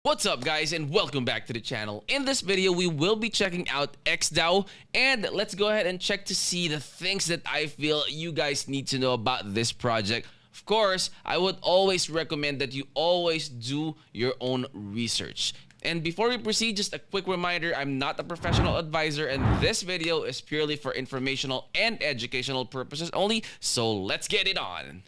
What's up guys, and welcome back to the channel. In this video we will be checking out XDAO, and let's go ahead and check to see the things that I feel you guys need to know about this project. Of course, I would always recommend that you always do your own research. And before we proceed, just a quick reminder, I'm not a professional advisor and this video is purely for informational and educational purposes only, so let's get it on.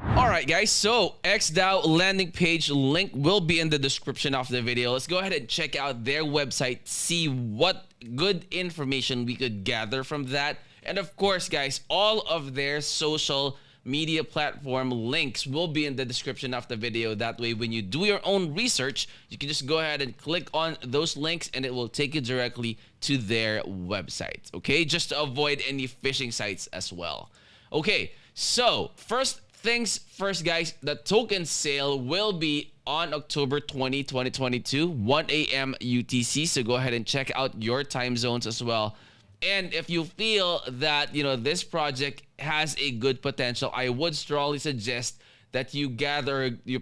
Alright guys, so XDAO landing page link will be in the description of the video. Let's go ahead and check out their website, see what good information we could gather from that. And of course guys, all of their social media platform links will be in the description of the video. That way when you do your own research, you can just go ahead and click on those links and it will take you directly to their website. Okay, just to avoid any phishing sites as well. Okay, so first things first guys, the token sale will be on October 20, 2022, 1 a.m. UTC. So go ahead and check out your time zones as well. And if you feel that, this project has a good potential, I would strongly suggest that you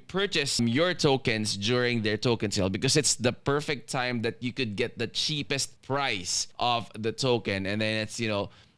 purchase your tokens during their token sale, because it's the perfect time that you could get the cheapest price of the token. And then it's,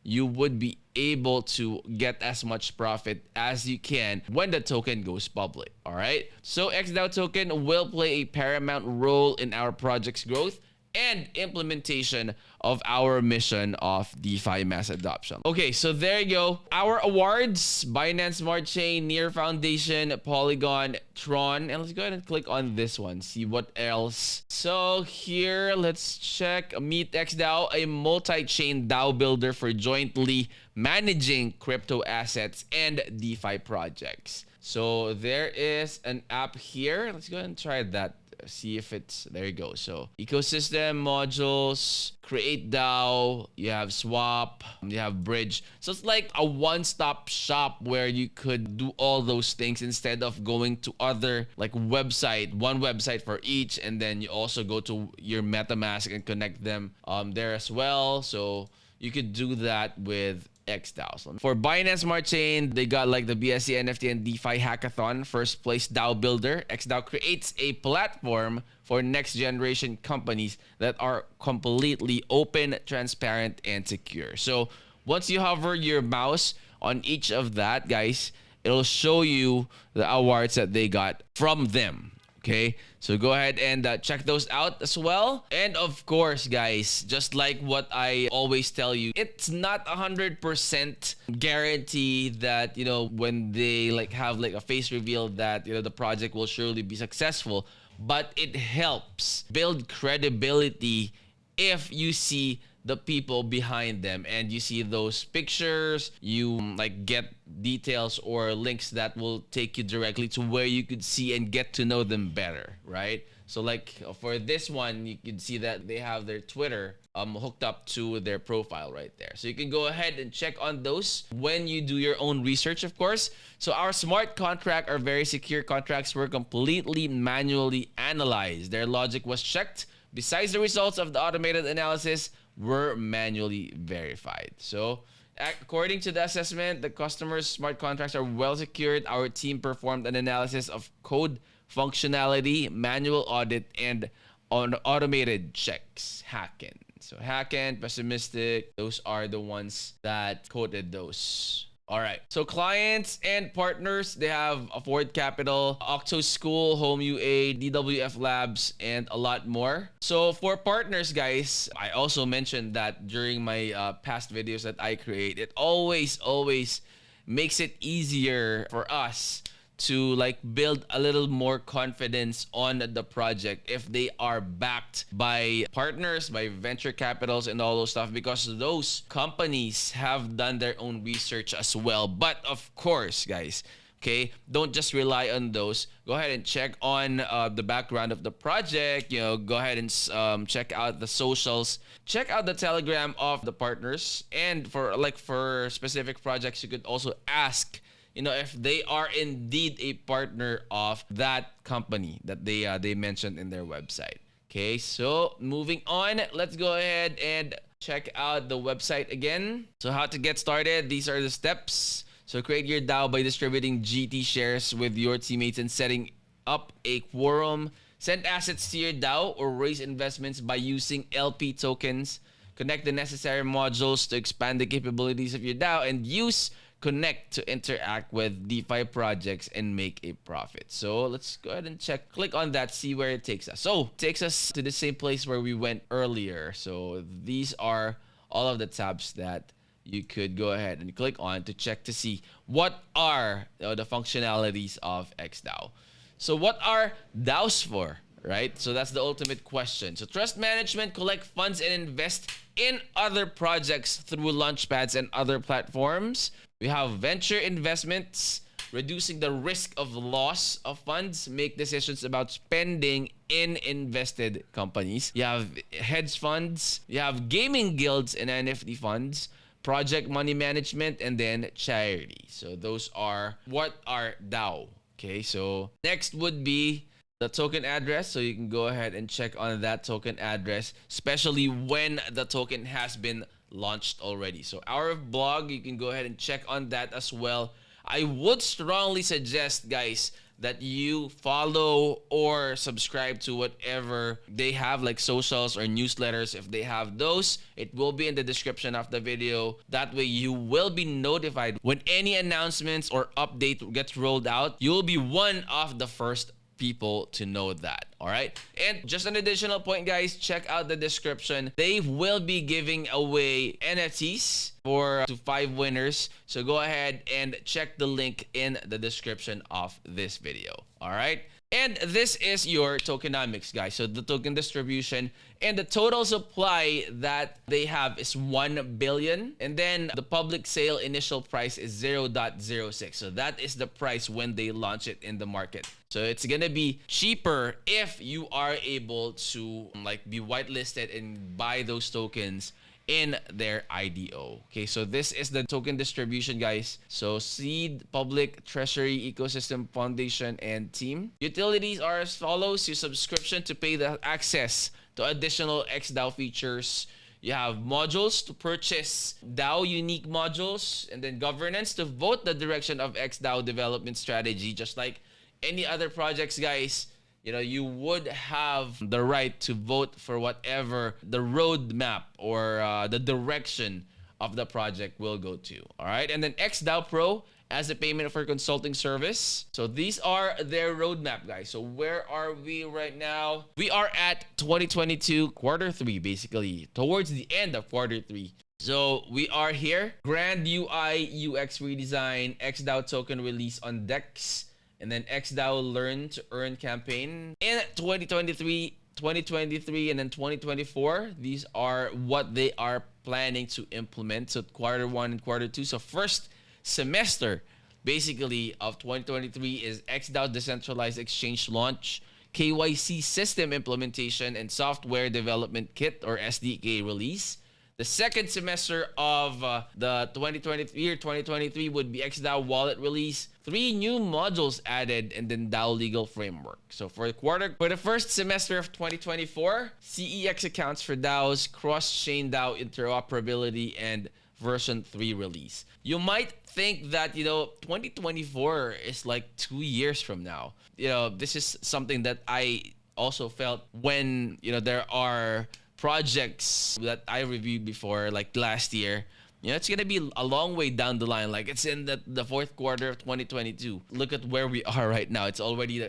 you would be able to get as much profit as you can when the token goes public. All right, so XDAO token will play a paramount role in our project's growth and implementation of our mission of DeFi mass adoption. Okay, so there you go. Our awards: Binance Smart Chain, Near Foundation, Polygon, Tron. And let's go ahead and click on this one, see what else. So here, let's check Meet XDAO, a multi-chain DAO builder for jointly managing crypto assets and DeFi projects. So there is an app here. Let's go ahead and try that. See if it's, there you go. So ecosystem modules, create DAO, you have swap, you have bridge. So it's like a one-stop shop where you could do all those things instead of going to other like one website for each, and then you also go to your MetaMask and connect them there as well. So you could do that with XDAO. So for Binance Smart Chain, they got like the BSC NFT and DeFi hackathon, first place DAO builder. XDAO creates a platform for next generation companies that are completely open, transparent, and secure. So once you hover your mouse on each of that, guys, it'll show you the awards that they got from them. Okay, so go ahead and check those out as well. And of course, guys, just like what I always tell you, it's not 100% guarantee that, when they have a face reveal that, the project will surely be successful. But it helps build credibility if you see the people behind them and you see those pictures, you get details or links that will take you directly to where you could see and get to know them better, right? So for this one, you can see that they have their Twitter hooked up to their profile right there. So you can go ahead and check on those when you do your own research, of course. So our smart contract are very secure contracts, were completely manually analyzed. Their logic was checked. Besides the results of the automated analysis were manually verified. So according to the assessment, the customer's smart contracts are well secured. Our team performed an analysis of code functionality, manual audit, and on automated checks. Hacken. So Hacken, Pessimistic, those are the ones that coded those. All right, so clients and partners, they have Afford Capital, Octo School, Home UA, DWF Labs, and a lot more. So for partners, guys, I also mentioned that during my past videos that I create, it always makes it easier for us to build a little more confidence on the project if they are backed by partners, by venture capitals and all those stuff, because those companies have done their own research as well. But of course, guys, okay, don't just rely on those. Go ahead and check on the background of the project. Go ahead and check out the socials, check out the Telegram of the partners, and for specific projects, you could also ask if they are indeed a partner of that company that they mentioned in their website. Okay, so moving on, let's go ahead and check out the website again. So how to get started, these are the steps. So create your DAO by distributing GT shares with your teammates and setting up a quorum. Send assets to your DAO or raise investments by using LP tokens. Connect the necessary modules to expand the capabilities of your DAO, and use Connect to interact with DeFi projects and make a profit. So let's go ahead and check. Click on that, see where it takes us. So it takes us to the same place where we went earlier. So these are all of the tabs that you could go ahead and click on to check to see what are the functionalities of XDAO. So what are DAOs for, right? So that's the ultimate question. So trust management, collect funds, and invest in other projects through launchpads and other platforms. We have venture investments, reducing the risk of loss of funds, make decisions about spending in invested companies. You have hedge funds, you have gaming guilds and NFT funds, project money management, and then charity. So those are what are DAO. Okay, so next would be the token address. So you can go ahead and check on that token address, especially when the token has been launched already. So our blog, you can go ahead and check on that as well. I would strongly suggest, guys, that you follow or subscribe to whatever they have, like socials or newsletters. If they have those, it will be in the description of the video. That way you will be notified when any announcements or update gets rolled out. You'll be one of the first people to know that. All right, and just an additional point, guys, check out the description. They will be giving away NFTs for to 5 winners, so go ahead and check the link in the description of this video. All right, and this is your tokenomics, guys. So the token distribution and the total supply that they have is 1 billion, and then the public sale initial price is 0.06. So that is the price when they launch it in the market. So it's gonna be cheaper if you are able to like be whitelisted and buy those tokens in their IDO. Okay, so this is the token distribution, guys. So seed, public, treasury, ecosystem, foundation, and team. Utilities are as follows: your subscription to pay the access to additional XDAO features. You have modules to purchase DAO unique modules, and then governance to vote the direction of XDAO development strategy. Just like any other projects, guys, you know, you would have the right to vote for whatever the roadmap or the direction of the project will go to. All right, and then XDAO Pro as a payment for consulting service. So these are their roadmap, guys. So where are we right now? We are at 2022 quarter 3, basically towards the end of quarter 3. So we are here. Grand UI UX redesign, XDAO token release on DEX, and then XDAO Learn to Earn campaign in 2023, and then 2024. These are what they are planning to implement. So quarter 1 and quarter 2. So first semester, basically, of 2023 is XDAO decentralized exchange launch, KYC system implementation, and software development kit or SDK release. The second semester of the 2023 would be XDAO wallet release, 3 new modules added, and then DAO legal framework. So for the first semester of 2024, CEX accounts for DAOs, cross-chain DAO interoperability, and version 3 release. You might think that, you know, 2024 is like 2 years from now. You know, this is something that I also felt when, you know, there are projects that I reviewed before, like last year. You know, it's gonna be a long way down the line. Like it's in the fourth quarter of 2022. Look at where we are right now. It's already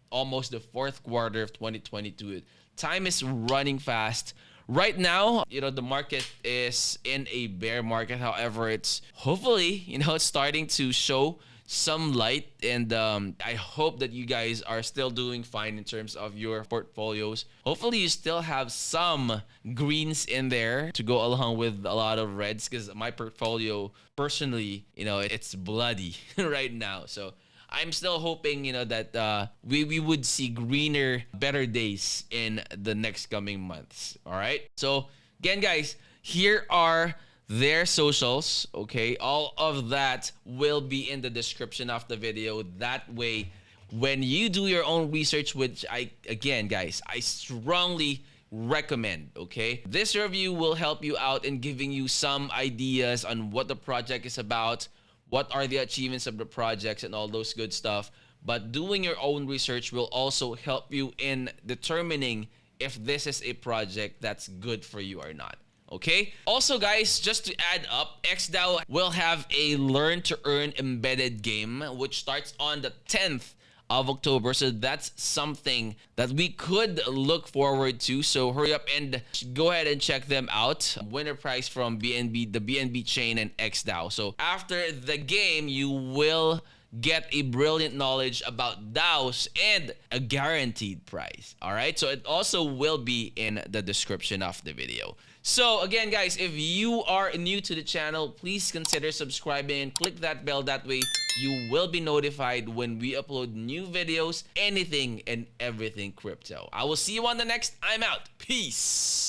almost the fourth quarter of 2022. Time is running fast. Right now, you know, the market is in a bear market. However, it's hopefully, you know, it's starting to show some light, and I hope that you guys are still doing fine in terms of your portfolios. Hopefully you still have some greens in there to go along with a lot of reds, because my portfolio personally, you know, it's bloody right now. So I'm still hoping, you know, that we would see greener, better days in the next coming months. All right, so again, guys, here are their socials. Okay, all of that will be in the description of the video. That way, when you do your own research, which again, guys, I strongly recommend. Okay, this review will help you out in giving you some ideas on what the project is about, what are the achievements of the projects, and all those good stuff. But doing your own research will also help you in determining if this is a project that's good for you or not. Okay? Also, guys, just to add up, XDAO will have a learn to earn embedded game which starts on the 10th of October. So that's something that we could look forward to. So hurry up and go ahead and check them out. Winner prize from BNB, the BNB chain, and XDAO. So after the game, you will get a brilliant knowledge about DAOs and a guaranteed prize. All right, so it also will be in the description of the video. So again, guys, if you are new to the channel, please consider subscribing and click that bell. That way you will be notified when we upload new videos, anything and everything crypto. I will see you on the next. I'm out. Peace.